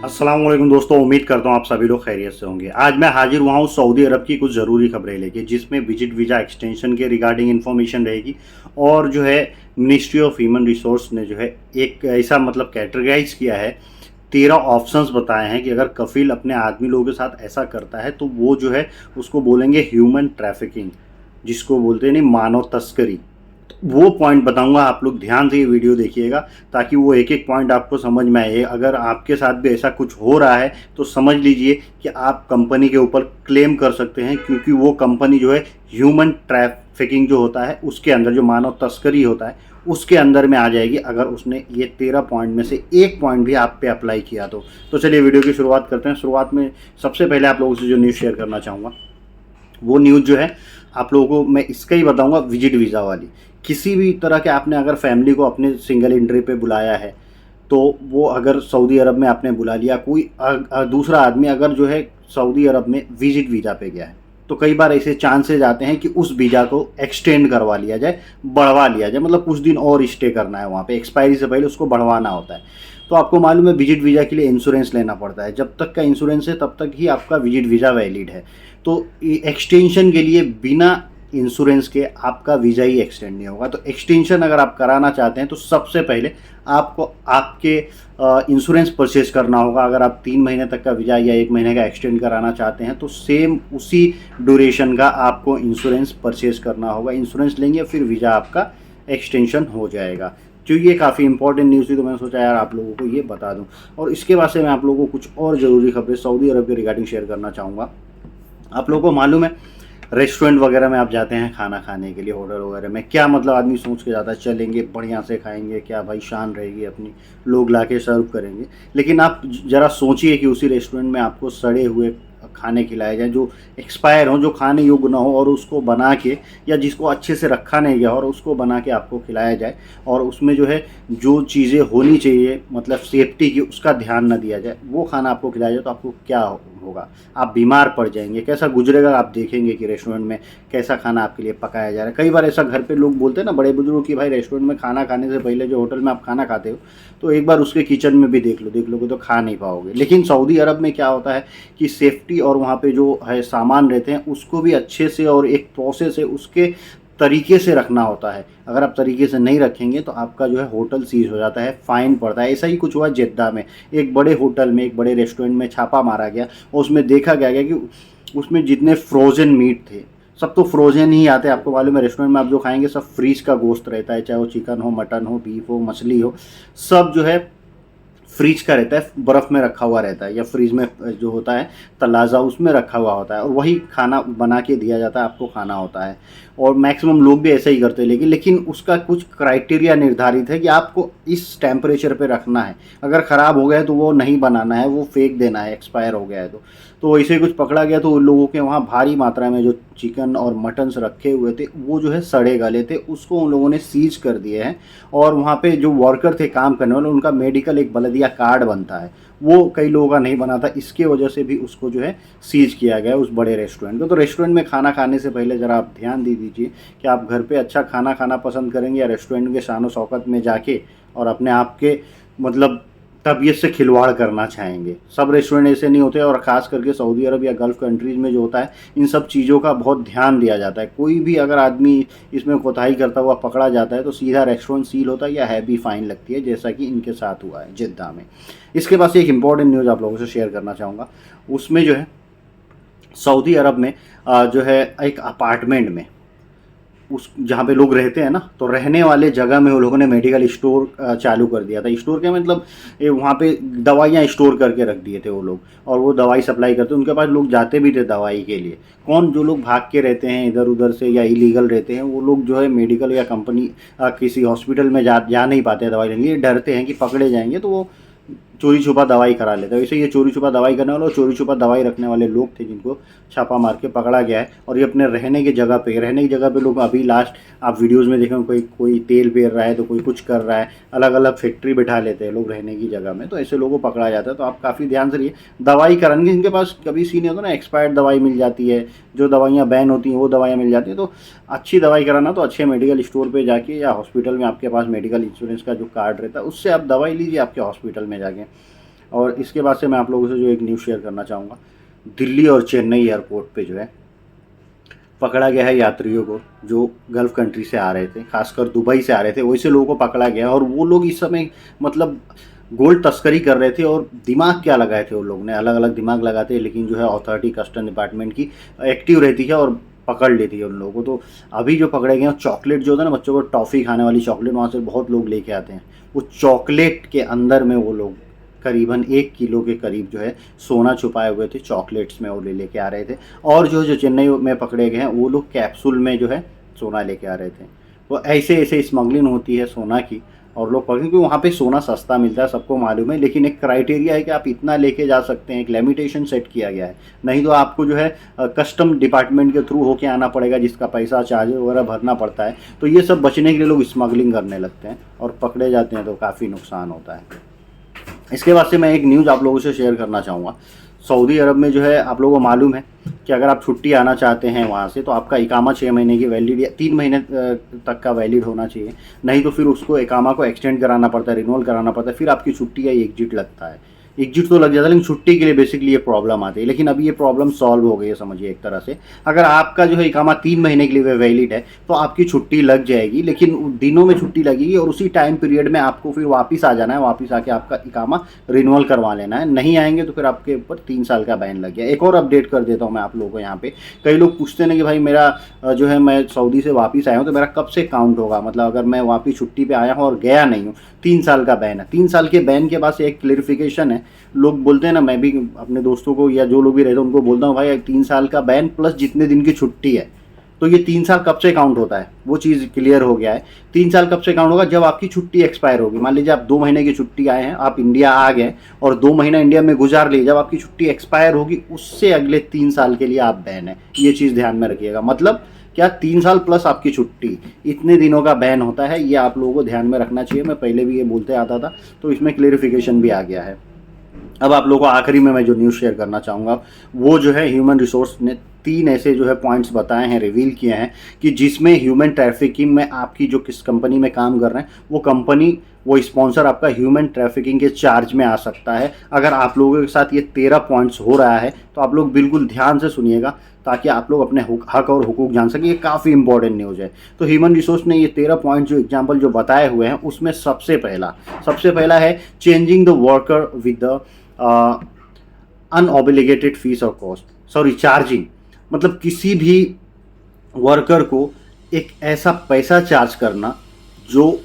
अस्सलाम वालेकुम दोस्तों, उम्मीद करता हूँ आप सभी लोग खैरियत से होंगे। आज मैं हाजिर हुआ हूँ सऊदी अरब की कुछ ज़रूरी खबरें लेके, जिसमें विजिट वीज़ा एक्सटेंशन के रिगार्डिंग इन्फॉर्मेशन रहेगी। और जो है मिनिस्ट्री ऑफ ह्यूमन रिसोर्स ने जो है एक ऐसा मतलब कैटेगराइज किया है, 13 ऑप्शंस बताए हैं कि अगर कफिल अपने आदमी लोगों के साथ ऐसा करता है तो वो जो है उसको बोलेंगे ह्यूमन ट्रैफिकिंग, जिसको बोलते हैं नहीं मानव तस्करी। वो पॉइंट बताऊंगा, आप लोग ध्यान से ये वीडियो देखिएगा ताकि वो एक एक पॉइंट आपको समझ में आए। अगर आपके साथ भी ऐसा कुछ हो रहा है तो समझ लीजिए कि आप कंपनी के ऊपर क्लेम कर सकते हैं, क्योंकि वो कंपनी जो है ह्यूमन ट्रैफिकिंग जो होता है उसके अंदर, जो मानव तस्करी होता है उसके अंदर में आ जाएगी, अगर उसने ये 13 पॉइंट में से एक पॉइंट भी आप पे अप्लाई किया तो चलिए वीडियो की शुरुआत करते हैं। शुरुआत में सबसे पहले आप लोगों से जो न्यूज़ शेयर करना चाहूँगा वो न्यूज़ जो है आप लोगों को मैं इसका ही बताऊंगा, विजिट वीज़ा वाली। किसी भी तरह के आपने अगर फैमिली को अपने सिंगल एंट्री पे बुलाया है, तो वो अगर सऊदी अरब में आपने बुला लिया, कोई दूसरा आदमी अगर जो है सऊदी अरब में विजिट वीज़ा पे गया है, तो कई बार ऐसे चांसेज आते हैं कि उस वीज़ा को एक्सटेंड करवा लिया जाए, बढ़वा लिया जाए। मतलब कुछ दिन और स्टे करना है वहाँ पे, एक्सपायरी से पहले उसको बढ़वाना होता है। तो आपको मालूम है विजिट वीज़ा के लिए इंश्योरेंस लेना पड़ता है। जब तक का इंश्योरेंस है तब तक ही आपका विजिट वीज़ा वैलिड है। तो एक्सटेंशन के लिए बिना इंश्योरेंस के आपका वीज़ा ही एक्सटेंड नहीं होगा। तो एक्सटेंशन अगर आप कराना चाहते हैं तो सबसे पहले आपको आपके इंश्योरेंस परचेज करना होगा। अगर आप 3 महीने तक का वीज़ा या 1 महीने का एक्सटेंड कराना चाहते हैं तो सेम उसी ड्यूरेशन का आपको इंश्योरेंस परचेज करना होगा। इंश्योरेंस लेंगे फिर वीज़ा आपका एक्सटेंशन हो जाएगा। जो ये काफ़ी इंपॉर्टेंट न्यूज़ थी तो मैंने सोचा यार आप लोगों को ये बता दूं। और इसके बाद से मैं आप लोगों को कुछ और ज़रूरी खबरें सऊदी अरब के रिगार्डिंग शेयर करना चाहूँगा। आप लोगों को मालूम है रेस्टोरेंट वगैरह में आप जाते हैं खाना खाने के लिए, होटल वगैरह में, क्या मतलब आदमी सोच के जाता है चलेंगे बढ़िया से खाएंगे, क्या भाई शान रहेगी अपनी, लोग ला के सर्व करेंगे। लेकिन आप ज़रा सोचिए कि उसी रेस्टोरेंट में आपको सड़े हुए खाने खिलाए जाए, जो एक्सपायर हो, जो खाने योग्य ना हो, और उसको बना के, या जिसको अच्छे से रखा नहीं गया और उसको बना के आपको खिलाया जाए, और उसमें जो है जो चीज़ें होनी चाहिए मतलब सेफ्टी की उसका ध्यान ना दिया जाए, वो खाना आपको खिलाया जाए, तो आपको क्या होगा? आप बीमार पड़ जाएंगे। कैसा गुजरेगा आप देखेंगे कि रेस्टोरेंट में कैसा खाना आपके लिए पकाया जा रहा है। कई बार ऐसा घर पे लोग बोलते हैं ना बड़े बुजुर्ग कि भाई रेस्टोरेंट में खाना खाने से पहले जो होटल में आप खाना खाते हो तो एक बार उसके किचन में भी देख लोगे तो खा नहीं पाओगे। लेकिन सऊदी अरब में क्या होता है कि सेफ्टी और वहाँ पे जो है सामान रहते हैं उसको भी अच्छे से और एक प्रोसेस है उसके तरीके से रखना होता है। अगर आप तरीके से नहीं रखेंगे तो आपका जो है होटल सीज हो जाता है, फ़ाइन पड़ता है। ऐसा ही कुछ हुआ जेद्दा में, एक बड़े होटल में, एक बड़े रेस्टोरेंट में छापा मारा गया और उसमें देखा गया कि उसमें जितने फ्रोज़न मीट थे सब तो फ्रोज़न ही आते हैं। आपको मालूम है रेस्टोरेंट में आप जो खाएंगे सब फ्रीज का गोश्त रहता है, चाहे वो चिकन हो, मटन हो, बीफ हो, मछली हो, सब जो है फ्रीज का रहता है, बर्फ़ में रखा हुआ रहता है, या फ्रीज में जो होता है तलाज़ा उसमें रखा हुआ होता है, और वही खाना बना के दिया जाता है, आपको खाना होता है। और मैक्सिमम लोग भी ऐसा ही करते हैं। लेकिन उसका कुछ क्राइटेरिया निर्धारित है कि आपको इस टेम्परेचर पे रखना है। अगर ख़राब हो गया है तो वो नहीं बनाना है, वो फेंक देना है, एक्सपायर हो गया है तो ऐसे कुछ पकड़ा गया। तो उन लोगों के वहाँ भारी मात्रा में जो चिकन और मटन्स रखे हुए थे वो जो है सड़े गले थे, उसको उन लोगों ने सीज कर दिए हैं। और वहाँ पे जो वर्कर थे काम करने वाले, उनका मेडिकल एक बलदिया कार्ड बनता है, वो कई लोगों का नहीं बना था, इसके वजह से भी उसको जो है सीज किया गया उस बड़े रेस्टोरेंट को। तो रेस्टोरेंट में खाना खाने से पहले ज़रा आप ध्यान दे दीजिए कि आप घर पे अच्छा खाना खाना पसंद करेंगे या रेस्टोरेंट के शान शौकत में जाके और अपने आप के मतलब तबीयत से खिलवाड़ करना चाहेंगे। सब रेस्टोरेंट ऐसे नहीं होते, और ख़ास करके सऊदी अरब या गल्फ़ कंट्रीज़ में जो होता है इन सब चीज़ों का बहुत ध्यान दिया जाता है। कोई भी अगर आदमी इसमें कोताही करता हुआ पकड़ा जाता है तो सीधा रेस्टोरेंट सील होता है या हैवी फ़ाइन लगती है, जैसा कि इनके साथ हुआ है जिद्दा में। इसके पास एक इम्पॉर्टेंट न्यूज़ आप लोगों से शेयर करना चाहूँगा। उसमें जो है सऊदी अरब में जो है एक अपार्टमेंट में, उस जहाँ पे लोग रहते हैं ना, तो रहने वाले जगह में वो लोगों ने मेडिकल स्टोर चालू कर दिया था। स्टोर क्या मतलब वहाँ पे दवाइयाँ स्टोर करके रख दिए थे वो लोग, और वो दवाई सप्लाई करते, उनके पास लोग जाते भी थे दवाई के लिए। कौन जो लोग भाग के रहते हैं इधर उधर से या इलीगल रहते हैं, वो लोग जो है मेडिकल या कंपनी किसी हॉस्पिटल में जा नहीं पाते दवाई लेने के लिए, डरते हैं कि पकड़े जाएंगे, तो वो चोरी छुपा दवाई करा लेते हैं। वैसे ये चोरी छुपा दवाई करने वाले और चोरी छुपा दवाई रखने वाले लोग थे जिनको छापा मार के पकड़ा गया है। और ये अपने रहने की जगह पे लोग अभी लास्ट आप वीडियोस में देखेंगे कोई तेल पेर रहा है तो कोई कुछ कर रहा है, अलग अलग फैक्ट्री बिठा लेते हैं लोग रहने की जगह में, तो ऐसे लोगों को पकड़ा जाता है। तो आप काफ़ी ध्यान से रहिए, दवाई कराएंगे इनके पास कभी सी नहीं होता ना, एक्सपायर्ड दवाई मिल जाती है, जो दवाइयाँ बैन होती हैं वो दवाइयाँ मिल जाती हैं। तो अच्छी दवाई कराना तो अच्छे मेडिकल स्टोर पे जाके या हॉस्पिटल में आपके पास मेडिकल इंश्योरेंस का जो कार्ड रहता है उससे आप दवाई लीजिए आपके हॉस्पिटल में जाके। और इसके बाद से मैं आप लोगों से जो एक न्यूज़ शेयर करना चाहूँगा, दिल्ली और चेन्नई एयरपोर्ट पे जो है पकड़ा गया है यात्रियों को जो गल्फ़ कंट्री से आ रहे थे, खासकर दुबई से आ रहे थे, वैसे लोगों को पकड़ा गया और वो लोग इस समय मतलब गोल्ड तस्करी कर रहे थे। और दिमाग क्या लगाए थे उन लोगों ने, अलग अलग दिमाग लगाते हैं, लेकिन जो है अथॉरिटी कस्टम डिपार्टमेंट की एक्टिव रहती है और पकड़ लेती है उन लोगों को। तो अभी जो पकड़े गए हैं चॉकलेट जो होता है ना, बच्चों को टॉफ़ी खाने वाली चॉकलेट, वहाँ से बहुत लोग लेके आते हैं। वो चॉकलेट के अंदर में वो लोग करीबन 1 किलो के करीब जो है सोना छुपाए हुए थे, चॉकलेट्स में वो लेके आ रहे थे। और जो चेन्नई में पकड़े गए हैं वो लोग कैप्सूल में जो है सोना लेके आ रहे थे। तो ऐसे ऐसे स्मगलिंग होती है सोना की, और लोग पकड़े क्योंकि वहाँ पे सोना सस्ता मिलता है, सबको मालूम है, लेकिन एक क्राइटेरिया है कि आप इतना लेके जा सकते हैं, एक लिमिटेशन सेट किया गया है। नहीं तो आपको जो है कस्टम डिपार्टमेंट के थ्रू होके आना पड़ेगा, जिसका पैसा चार्ज वगैरह भरना पड़ता है। तो ये सब बचने के लिए लोग स्मगलिंग करने लगते हैं और पकड़े जाते हैं, तो काफ़ी नुकसान होता है। इसके बाद से मैं एक न्यूज़ आप लोगों से शेयर करना चाहूँगा। सऊदी अरब में जो है आप लोगों को मालूम है कि अगर आप छुट्टी आना चाहते हैं वहाँ से, तो आपका इकामा 6 महीने की वैलिड या 3 महीने तक का वैलिड होना चाहिए। नहीं तो फिर उसको इकामा को एक्सटेंड कराना पड़ता है, रिन्यूअल कराना पड़ता है, फिर आपकी छुट्टी या एग्जिट लगता है। एग्जिट तो लग जाता है, लेकिन छुट्टी के लिए बेसिकली ये प्रॉब्लम आती है। लेकिन अभी ये प्रॉब्लम सॉल्व हो गई है, समझिए एक तरह से। अगर आपका जो है इकामा 3 महीने के लिए वैलिड है तो आपकी छुट्टी लग जाएगी, लेकिन दिनों में छुट्टी लगेगी और उसी टाइम पीरियड में आपको फिर वापस आ जाना है, वापस आके आपका इकामा रिन्यूअल करवा लेना है। नहीं आएंगे तो फिर आपके ऊपर 3 साल का बैन लग गया। एक और अपडेट कर देता हूँ मैं आप लोगों को यहाँ पे। कई लोग पूछते हैं कि भाई मेरा जो है मैं सऊदी से वापस आया हूँ तो मेरा कब से काउंट होगा, मतलब अगर मैं वापस छुट्टी पे आया हूँ और गया नहीं हूँ, 3 साल का बैन है। 3 साल के बैन के बाद से एक क्लेरिफिकेशन है। लोग बोलते हैं ना, मैं भी अपने दोस्तों को या जो लोग भी रहते हैं उनको बोलता हूँ भाई 3 साल का बैन प्लस जितने दिन की छुट्टी है, तो ये 3 साल कब से काउंट होता है, वो चीज़ क्लियर हो गया है। 3 साल कब से काउंट होगा, जब आपकी छुट्टी एक्सपायर होगी। मान लीजिए आप 2 महीने की छुट्टी आए हैं, आप इंडिया आ गए और 2 महीना इंडिया में गुजार लिए, जब आपकी छुट्टी एक्सपायर होगी उससे अगले 3 साल के लिए आप बैन है। ये चीज़ ध्यान में रखिएगा, मतलब क्या 3 साल प्लस आपकी छुट्टी, इतने दिनों का बैन होता है। ये आप लोगों को ध्यान में रखना चाहिए। मैं पहले भी ये बोलते आता था, तो इसमें क्लेरिफिकेशन भी आ गया है। अब आप लोगों को आखिरी में मैं जो न्यूज़ शेयर करना चाहूँगा वो जो है ह्यूमन रिसोर्स ने 3 ऐसे जो है पॉइंट्स बताए हैं, रिवील किए हैं कि जिसमें ह्यूमन ट्रैफिकिंग में आपकी जो किस कंपनी में काम कर रहे हैं वो कंपनी, वो स्पॉन्सर आपका ह्यूमन ट्रैफिकिंग के चार्ज में आ सकता है। अगर आप लोगों के साथ ये 13 पॉइंट्स हो रहा है तो आप लोग बिल्कुल ध्यान से सुनिएगा, ताकि आप लोग अपने हक और हुकूक जान सकें। ये काफ़ी इंपॉर्टेंट न्यूज़ है। तो ह्यूमन रिसोर्स ने ये 13 पॉइंट जो एग्जाम्पल जो बताए हुए हैं उसमें सबसे पहला है changing the worker with the unobligated fees और कॉस्ट, सॉरी चार्जिंग, मतलब किसी भी वर्कर को एक ऐसा पैसा चार्ज करना जो,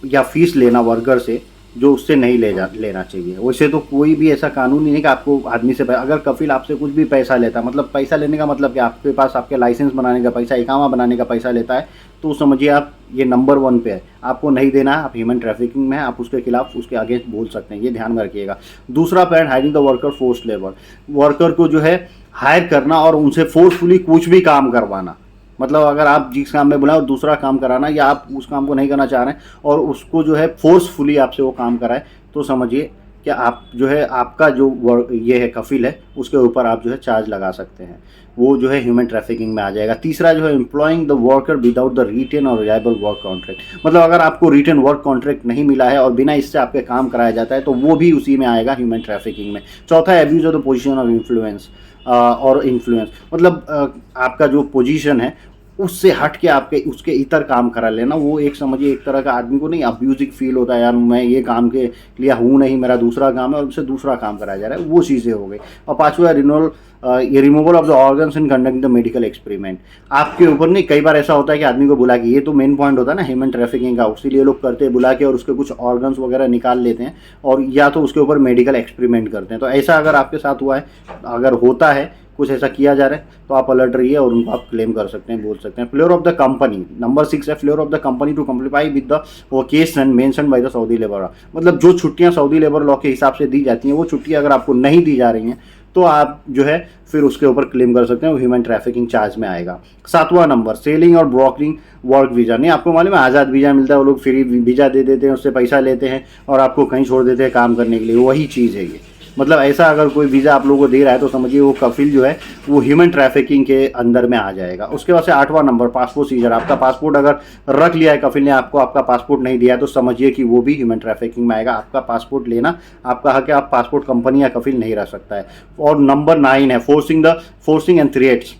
या फीस लेना वर्कर से जो उससे नहीं लेना चाहिए। वैसे तो कोई भी ऐसा कानून नहीं है कि आपको आदमी से, अगर कफिल आपसे कुछ भी पैसा लेता है, मतलब पैसा लेने का मतलब कि आपके पास आपके लाइसेंस बनाने का पैसा, इकामा बनाने का पैसा लेता है, तो समझिए आप ये नंबर 1 पे है, आपको नहीं देना है, आप ह्यूमन ट्रैफिकिंग में है, आप उसके खिलाफ उसके अगेंस्ट बोल सकते हैं। ये ध्यान में रखिएगा। दूसरा point, hiring the worker force labour, worker को जो है हायर करना और उनसे फोर्सफुली कुछ भी काम करवाना। मतलब अगर आप जिस काम में बुलाए और दूसरा काम कराना, या आप उस काम को नहीं करना चाह रहे हैं और उसको जो है फोर्सफुली आपसे वो काम कराए, तो समझिए कि आप जो है आपका जो ये है कफिल है उसके ऊपर आप जो है चार्ज लगा सकते हैं। वो जो है ह्यूमन ट्रैफिकिंग में आ जाएगा। तीसरा जो है employing the worker without the written और रिलायबल वर्क कॉन्ट्रैक्ट, मतलब अगर आपको रिटेन वर्क कॉन्ट्रैक्ट नहीं मिला है और बिना इससे आपके काम कराया जाता है तो वो भी उसी में आएगा, ह्यूमन ट्रैफिकिंग में। चौथा है abuse of the position of influence और इन्फ्लुएंस, मतलब आपका जो पोजीशन है उससे हट के आपके उसके इतर काम करा लेना। वो एक समझिए एक तरह का आदमी को नहीं अब्यूजिक फील होता है, यार मैं ये काम के लिए हूँ नहीं, मेरा दूसरा काम है और उससे दूसरा काम कराया जा रहा है, वो चीज़ें हो गई। और पाँचवा रिनोल ये removal of the organs in conduct the medical experiment. आपके ऊपर नहीं, कई बार ऐसा होता है कि आदमी को बुला के, ये तो मेन पॉइंट होता है ना ह्यूमन ट्रैफिकिंग का, उसीलिए लोग करते हैं, बुला के और उसके कुछ ऑर्गन्स वगैरह निकाल लेते हैं और या तो उसके ऊपर मेडिकल एक्सपेरिमेंट करते हैं। तो ऐसा अगर आपके साथ हुआ है, अगर होता है कुछ ऐसा किया जा रहा है, तो आप अलर्ट रहिए और उनको आप क्लेम कर सकते हैं, बोल सकते हैं। Flavour of the company, number 6 है flavour of the company to comply with the occasion mention by the Saudi labour, मतलब जो छुट्टियां सऊदी लेबर लॉ के हिसाब से दी जाती हैं वो छुट्टियां अगर आपको नहीं दी जा रही हैं तो आप जो है फिर उसके ऊपर क्लेम कर सकते हैं, वो ह्यूमन ट्रैफिकिंग चार्ज में आएगा। 7वां नंबर सेलिंग और ब्रोकरिंग वर्क वीज़ा। नहीं, आपको मालूम है आज़ाद वीज़ा मिलता है, वो लोग फ्री वीज़ा दे देते हैं, उससे पैसा लेते हैं और आपको कहीं छोड़ देते हैं काम करने के लिए, वही चीज़ है ये। मतलब ऐसा अगर कोई वीज़ा आप लोगों को दे रहा है तो समझिए वो कफिल जो है वो ह्यूमन ट्रैफिकिंग के अंदर में आ जाएगा। उसके बाद से 8वां नंबर पासपोर्ट सीजर। आपका पासपोर्ट अगर रख लिया है कफिल ने, आपको आपका पासपोर्ट नहीं दिया है, तो समझिए कि वो भी ह्यूमन ट्रैफिकिंग में आएगा। आपका पासपोर्ट लेना आपका हक है, आप पासपोर्ट कंपनी या कफिल नहीं रख सकता है। और नंबर 9 है फोर्सिंग एंड थ्रेट्स।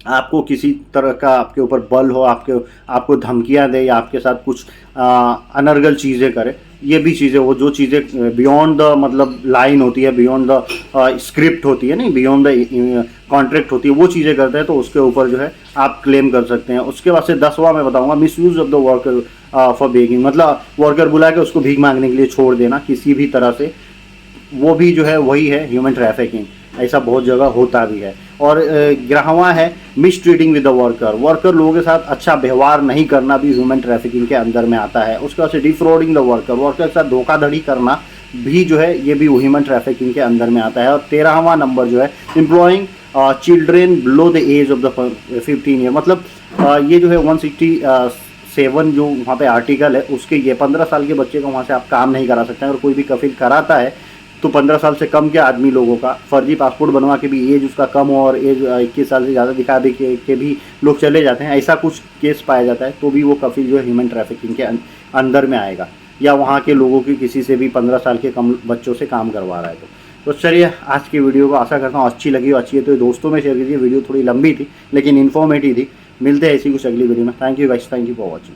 आपको किसी तरह का आपके ऊपर बल हो, आपको धमकियां दे या आपके साथ कुछ अनर्गल चीज़ें करे, ये भी चीज़ें वो जो चीज़ें बियॉन्ड द मतलब लाइन होती है, बियॉन्ड द स्क्रिप्ट होती है, नहीं बियॉन्ड द कॉन्ट्रैक्ट होती है, वो चीज़ें करते हैं तो उसके ऊपर जो है आप क्लेम कर सकते हैं। उसके बाद से 10वां मैं बताऊंगा miss use of the worker for begging. मतलब वर्कर बुला के उसको भीख मांगने के लिए छोड़ देना किसी भी तरह से, वो भी जो है वही है ह्यूमन ट्रैफिकिंग। ऐसा बहुत जगह होता भी है। और 11वां है miss treating with the worker लोगों के साथ अच्छा व्यवहार नहीं करना भी ह्यूमन ट्रैफिकिंग के अंदर में आता है। उसके बाद से डिफ्रॉडिंग द वर्कर के साथ धोखाधड़ी करना भी जो है ये भी ह्यूमन ट्रैफिकिंग के अंदर में आता है। और 13वां नंबर जो है employing children below the age of the 15 year. मतलब ये जो है 167 जो वहाँ पे आर्टिकल है उसके ये 15 साल के बच्चे को वहाँ से आप काम नहीं करा सकते हैं। और कोई भी कफिल कराता है तो 15 साल से कम के आदमी लोगों का फर्जी पासपोर्ट बनवा के भी एज उसका कम हो और एज 21 साल से ज़्यादा दिखा दे के भी लोग चले जाते हैं, ऐसा कुछ केस पाया जाता है तो भी वो कफिल जो है ह्यूमन ट्रैफिकिंग के अंदर में आएगा। या वहाँ के लोगों की किसी से भी 15 साल के कम बच्चों से काम करवा रहा है। तो चलिए आज की वीडियो को आशा करता हूँ अच्छी लगी हो, अच्छी है तो दोस्तों में शेयर कीजिए। वीडियो थोड़ी लंबी थी लेकिन इन्फॉर्मेटिव थी। मिलते हैं ऐसी कुछ अगली वीडियो में। Thank you guys, thank you for watching.